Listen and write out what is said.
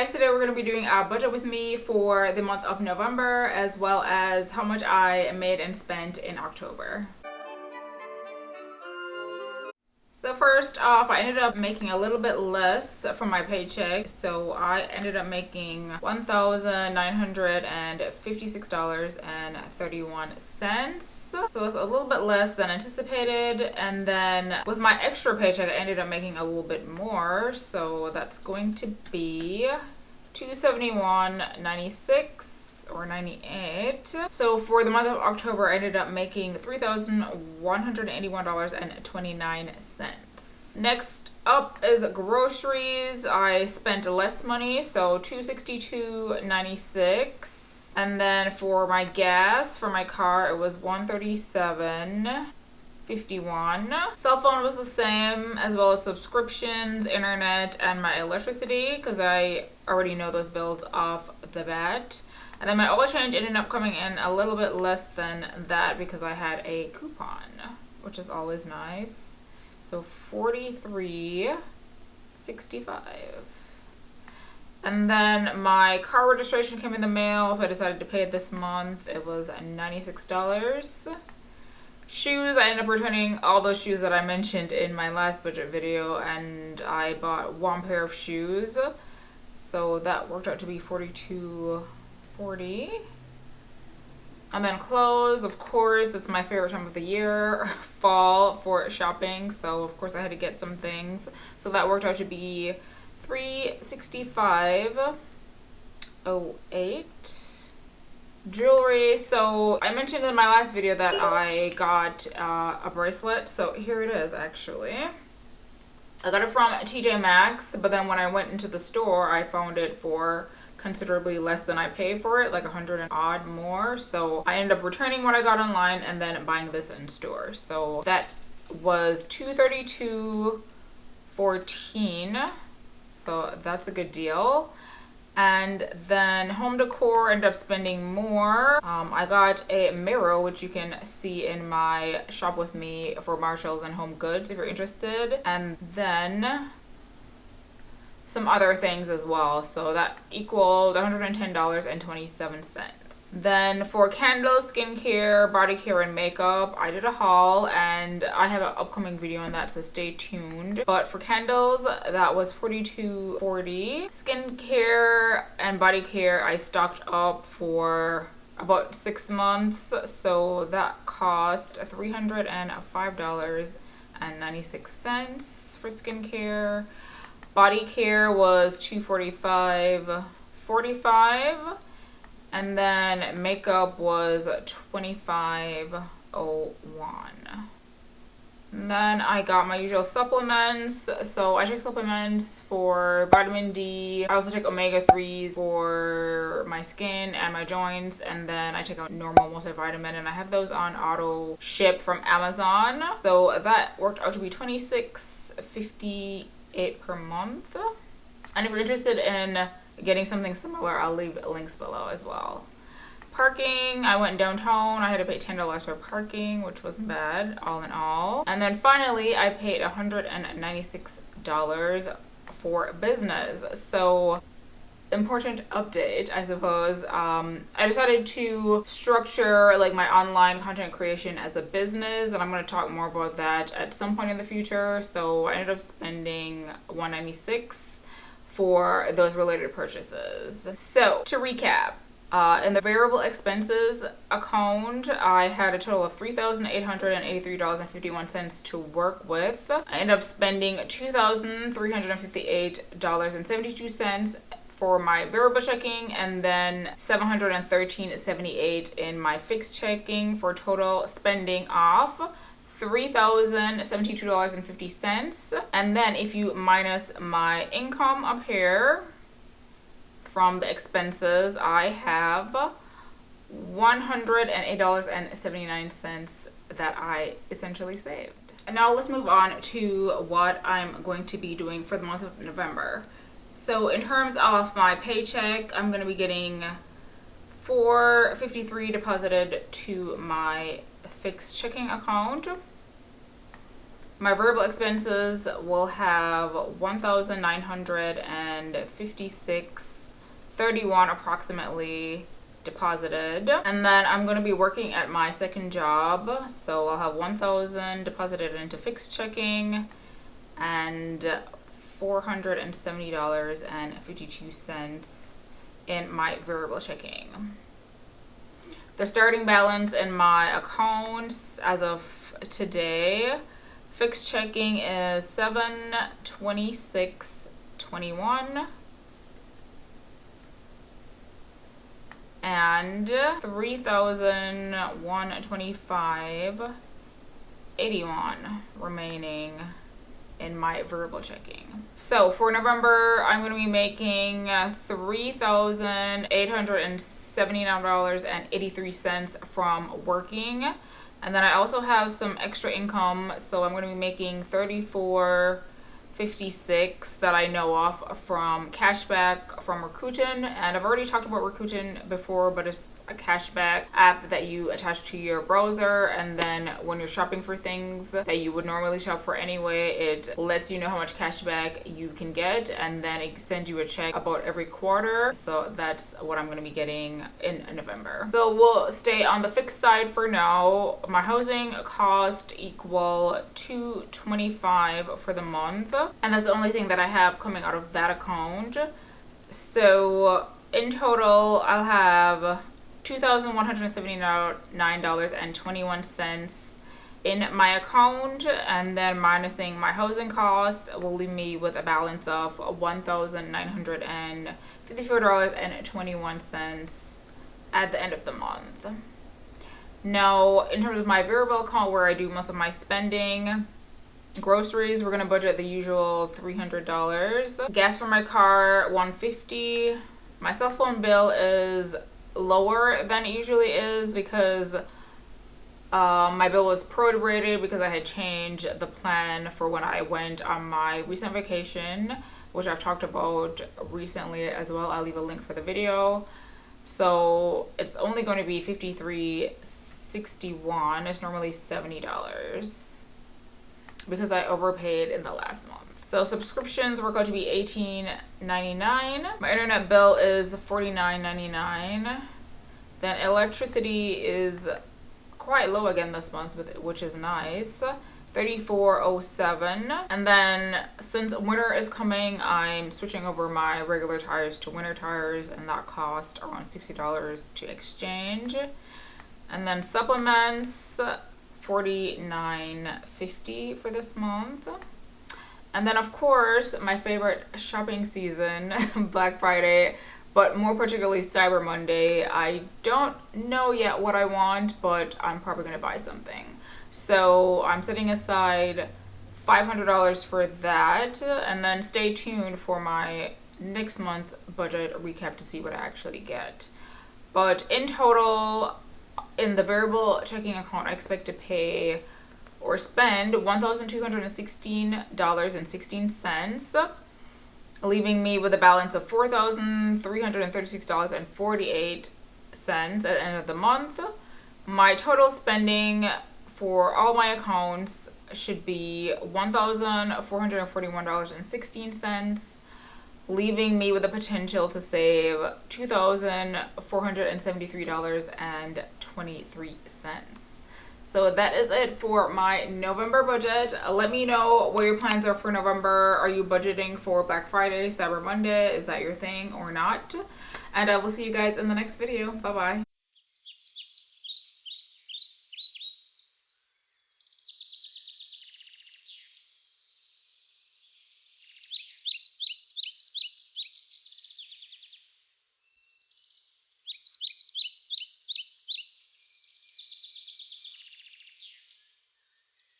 guys, today we're going to be doing a budget with me for the month of November, as well as how much I made and spent in October. So first off, I ended up making a little bit less from my paycheck. So I ended up making $1,956.31. So that's a little bit less than anticipated. And then with my extra paycheck, I ended up making a little bit more. So that's going to be $271.96 or 98. So for the month of October, I ended up making $3,181.29. Next up is groceries. I spent less money, so $262.96. And then for my gas for my car, it was $137.51. Cell phone was the same, as well as subscriptions, internet, and my electricity, because I already know those bills off the bat. And then my oil change ended up coming in a little bit less than that because I had a coupon, which is always nice. So $43.65. And then my car registration came in the mail, so I decided to pay it this month. It was $96. Shoes, I ended up returning all those shoes that I mentioned in my last budget video, and I bought one pair of shoes. So that worked out to be $42.40. And then clothes, of course, it's my favorite time of the year, fall, for shopping. So of course I had to get some things. So that worked out to be $365.08. Jewelry, so I mentioned in my last video that I got a bracelet. So here it is, actually. I got it from TJ Maxx, but then when I went into the store, I found it for considerably less than I paid for it, like 100 and odd more. So I ended up returning what I got online and then buying this in store. So that was $232.14. So that's a good deal. And then home decor, ended up spending more. I got a mirror, which you can see in my shop with me for Marshalls and Home Goods if you're interested. And then some other things as well. So that equaled $110.27. Then for candles, skincare, body care, and makeup, I did a haul and I have an upcoming video on that, so stay tuned. But for candles, that was $42.40. Skincare and body care, I stocked up for about 6 months, so that cost $305.96 for skincare. Body care was $245.45. And then makeup was $25.01. And then I got my usual supplements. So I take supplements for vitamin D. I also take omega-3s for my skin and my joints. And then I take a normal multivitamin, and I have those on auto ship from Amazon. So that worked out to be $26.58 per month. And if you're interested in getting something similar, I'll leave links below as well. Parking, I went downtown. I had to pay $10 for parking, which wasn't bad, all in all. And then finally, I paid $196 for business. So, important update, I suppose. I decided to structure like my online content creation as a business, and I'm going to talk more about that at some point in the future. So I ended up spending $196 for those related purchases. So to recap, in the variable expenses account, I had a total of $3,883.51 to work with. I ended up spending $2,358.72 for my variable checking, and then $713.78 in my fixed checking, for total spending off $3,072.50. And then if you minus my income up here from the expenses, I have $108.79 that I essentially saved. And now let's move on to what I'm going to be doing for the month of November. So in terms of my paycheck, I'm going to be getting $453 deposited to my fixed checking account. My variable expenses will have 1,956.31 approximately deposited, and then I'm going to be working at my second job, so I'll have 1,000 deposited into fixed checking and $470.52 in my variable checking. The starting balance in my accounts as of today, fixed checking is $726.21 and $3,125.81 remaining in my variable checking. So for November, I'm going to be making $3,879.83 from working. And then I also have some extra income, so I'm going to be making $34.56 that I know of from cashback from Rakuten. And I've already talked about Rakuten before, but it's a cashback app that you attach to your browser, and then when you're shopping for things that you would normally shop for anyway, it lets you know how much cashback you can get, and then it sends you a check about every quarter. So that's what I'm going to be getting in November. So we'll stay on the fixed side for now. My housing cost equal $225 for the month, and that's the only thing that I have coming out of that account. So in total, I'll have $2,179.21 in my account, and then minusing my housing costs will leave me with a balance of $1,954.21 at the end of the month. Now, in terms of my variable account where I do most of my spending, groceries, we're going to budget the usual $300. Gas for my car, $150. My cell phone bill is lower than it usually is because my bill was prorated because I had changed the plan for when I went on my recent vacation, which I've talked about recently as well. I'll leave a link for the video. So it's only going to be $53.61. It's normally $70 because I overpaid in the last month. So subscriptions were going to be $18.99. My internet bill is $49.99. Then electricity is quite low again this month, which is nice, $34.07. And then since winter is coming, I'm switching over my regular tires to winter tires, and that cost around $60 to exchange. And then supplements, $49.50 for this month. And then, of course, my favorite shopping season, Black Friday, but more particularly Cyber Monday. I don't know yet what I want, but I'm probably going to buy something. So I'm setting aside $500 for that, and then stay tuned for my next month budget recap to see what I actually get. But in total, in the variable checking account, I expect to pay or spend $1,216.16, leaving me with a balance of $4,336.48 at the end of the month. My total spending for all my accounts should be $1,441.16, leaving me with the potential to save $2,473.23. So that is it for my November budget. Let me know what your plans are for November. Are you budgeting for Black Friday, Cyber Monday? Is that your thing or not? And I will see you guys in the next video. Bye-bye.